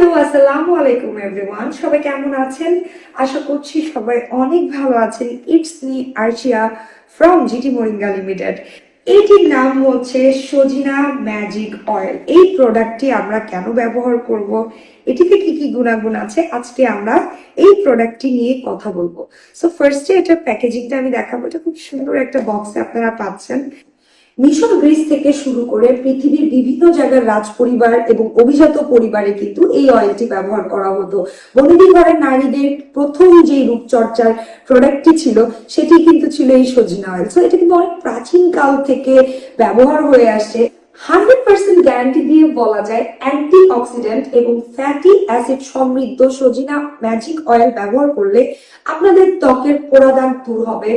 Hello, আসসালামু আলাইকুম everyone. সবাই কেমন আছেন? আশা করছি সবাই অনেক ভালো আছেন। It's me Arshia from GT moringa limited. এইটির নাম হচ্ছে সজিনা ম্যাজিক অয়েল। এই প্রোডাক্টটি আমরা কেন ব্যবহার করব, এটিতে কি কি গুণাগুণ আছে, আজকে আমরা এই প্রোডাক্টটি নিয়ে কথা বলবো। সো ফার্স্টে এটা প্যাকেজিংটা আমি দেখাবো। এটা খুব সুন্দর একটা বক্সে আপনারা পাচ্ছেন। মিশর গ্রিস থেকে শুরু করে পৃথিবীর বিভিন্ন জায়গার রাজ পরিবার এবং অভিজাত পরিবারে কিন্তু এই অয়েলটি ব্যবহার করা হতো। বনেদি ঘরের নারীদের প্রথম যে রূপচর্চার প্রোডাক্টটি ছিল সেটি কিন্তু ছিল এই সজিনা অয়েল। সো এটা কিন্তু অনেক প্রাচীন কাল থেকে ব্যবহার হয়ে আসছে। 100% গ্যারান্টি দিয়ে বলা যায় অ্যান্টি অক্সিডেন্ট এবং ফ্যাটি অ্যাসিড সমৃদ্ধ সজিনা ম্যাজিক অয়েল ব্যবহার করলে আপনাদের ত্বকের পোড়া দাগ দূর হবে,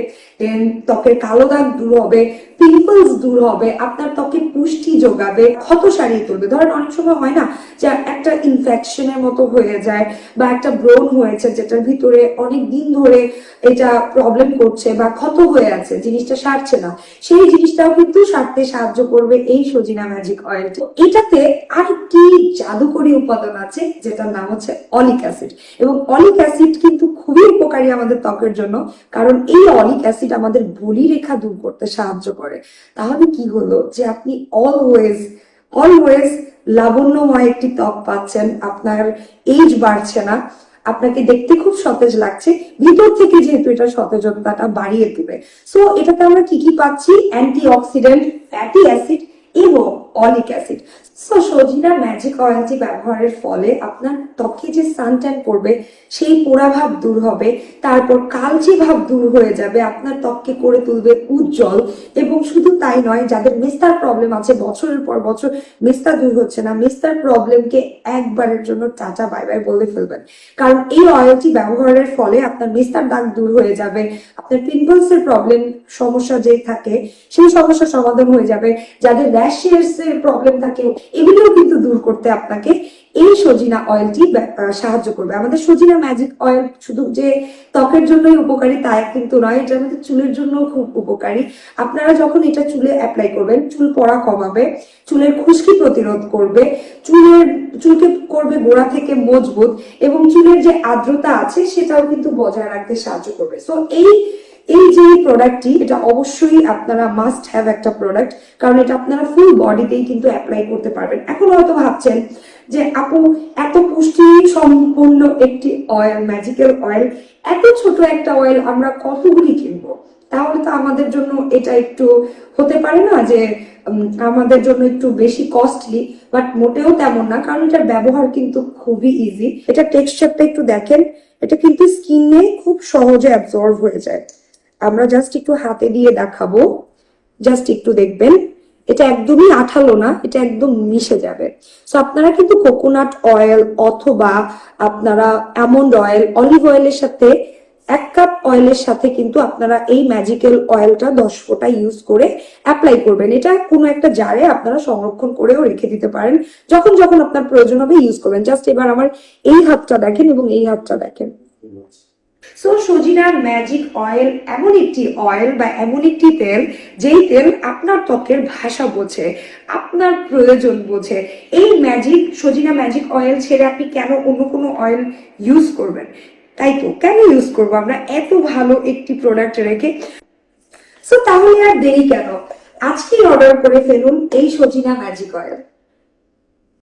ত্বকের কালো দাগ দূর হবে, পিম্পলস দূর হবে, আপনার ত্বকে পুষ্টি যোগাবে, ক্ষত সারিয়ে তুলবে। ধরেন অনেক সময় হয় না যে একটা ইনফেকশনের মতো হয়ে যায় বা একটা ব্রণ হয়েছে যেটার ভিতরে অনেক দিন ধরে এটা প্রবলেম করছে বা ক্ষত হয়ে আছে, জিনিসটা সারছে না, সেই জিনিসটাও কিন্তু সারতে সাহায্য করবে এই সজিনা ম্যাজিক অয়েলটি। এটাতে আরেকটি জাদুকরী উপাদান আছে যেটার নাম হচ্ছে অলিক অ্যাসিড, এবং অলিক অ্যাসিড কিন্তু খুবই উপকারী আমাদের ত্বকের জন্য, কারণ এই অলিক অ্যাসিড আমাদের বলি রেখা দূর করতে সাহায্য করে। তাহলে কি হলো যে আপনি অলওয়েজ অলওয়েজ লাবণ্যময় একটি ত্বক পাচ্ছেন, আপনার এজ বাড়ছে না, আপনাকে দেখতে খুব সতেজ লাগছে, ভিতর থেকে যেহেতু এটা সতেজতাটা বাড়িয়ে দিবে। সো এটাতে আমরা কি কি পাচ্ছি? অ্যান্টি অক্সিডেন্ট, ফ্যাটি অ্যাসিড এবং অলিক অ্যাসিড। সো সজিনা ম্যাজিক অয়েলটি ব্যবহারের ফলে আপনার ত্বকে যে সানট্যান পড়বে সেই পোড়া ভাব দূর হবে, তারপর কালচে ভাব দূর হয়ে যাবে, আপনার ত্বককে করে তুলবে উজ্জ্বল। এবং শুধু তাই নয়, যাদের মেস্তার প্রবলেম আছে, বছরের পর বছর মেস্তা দূর হচ্ছে না, মেস্তার প্রবলেমকে একবারের জন্য টাটা বাই বাই বলে ফেলবেন, কারণ এই অয়েলটি ব্যবহারের ফলে আপনার মেস্তার দাগ দূর হয়ে যাবে, আপনার পিম্পলস এর প্রবলেম সমস্যা যে থাকে সেই সমস্যার সমাধান হয়ে যাবে, যাদের র্যাশেস এর প্রবলেম থাকে এগুলোও কিন্তু দূর করতে আপনাকে এই সজিনা অয়েলটি সাহায্য করবে। আমাদের সজিনা ম্যাজিক অয়েল শুধু যে ত্বকের জন্যই উপকারী তা কিন্তু নয়, এটা আমাদের চুলের জন্য খুব উপকারী। আপনারা যখন এটা চুলে অ্যাপ্লাই করবেন, চুল পড়া কমাবে, চুলের খুশকি প্রতিরোধ করবে, চুলকে করবে গোড়া থেকে মজবুত, এবং চুলের যে আর্দ্রতা আছে সেটাও কিন্তু বজায় রাখতে সাহায্য করবে। সো এই যে প্রোডাক্টটি, এটা অবশ্যই আপনারা মাস্ট হ্যাভ একটা প্রোডাক্ট, কারণ এটা আপনারা ফুল বডিতেই কিন্তু অ্যাপ্লাই করতে পারবেন। এখন হয়তো ভাবছেন যে আপু, এত পুষ্টি সম্পূর্ণ একটি অয়েল, ম্যাজিক্যাল অয়েল, এত ছোট একটা অয়েল আমরা কতগুলি কিনবো? তাহলে তো আমাদের জন্য এটা একটু হতে পারে না যে আমাদের জন্য একটু বেশি কস্টলি, বাট মোটেও তেমন না, কারণ এটার ব্যবহার কিন্তু খুবই ইজি। এটা টেক্সচারটা একটু দেখেন, এটা কিন্তু স্কিনে খুব সহজে অ্যাবজর্ব হয়ে যায়। আমরা জাস্ট একটু হাতে দিয়ে দেখাবো, জাস্ট একটু দেখবেন, এটা একদমই আঠালো না, এটা একদম মিশে যাবে। সো আপনারা কিন্তু কোকোনাট অয়েল অথবা আপনারা আমন্ড অয়েল, অলিভ অয়েলের সাথে 1 কাপ অয়েলের সাথে কিন্তু আপনারা এই ম্যাজিক্যাল অয়েলটা 10 ফোঁটা ইউজ করে অ্যাপ্লাই করবেন। এটা কোনো একটা জারে আপনারা সংরক্ষণ করেও রেখে দিতে পারেন, যখন যখন আপনার প্রয়োজন হবে ইউজ করবেন। জাস্ট এবার আমার এই হাতটা দেখেন এবং এই হাতটা দেখেন। সো সজিনার ম্যাজিক অয়েল এমন একটি অয়েল বা এমন একটি তেল, যেই তেল আপনার ত্বকের ভাষা বোঝে, আপনার প্রয়োজন বোঝে। এই সজিনা ম্যাজিক অয়েল ছেড়ে আপনি কেন অন্য কোনো অয়েল ইউজ করবেন? তাই তো, কেন ইউজ করবো আমরা এত ভালো একটি প্রোডাক্ট রেখে? সো তাহলে আর দেরি কেন, আজকেই অর্ডার করে ফেলুন এই সজিনা ম্যাজিক অয়েল।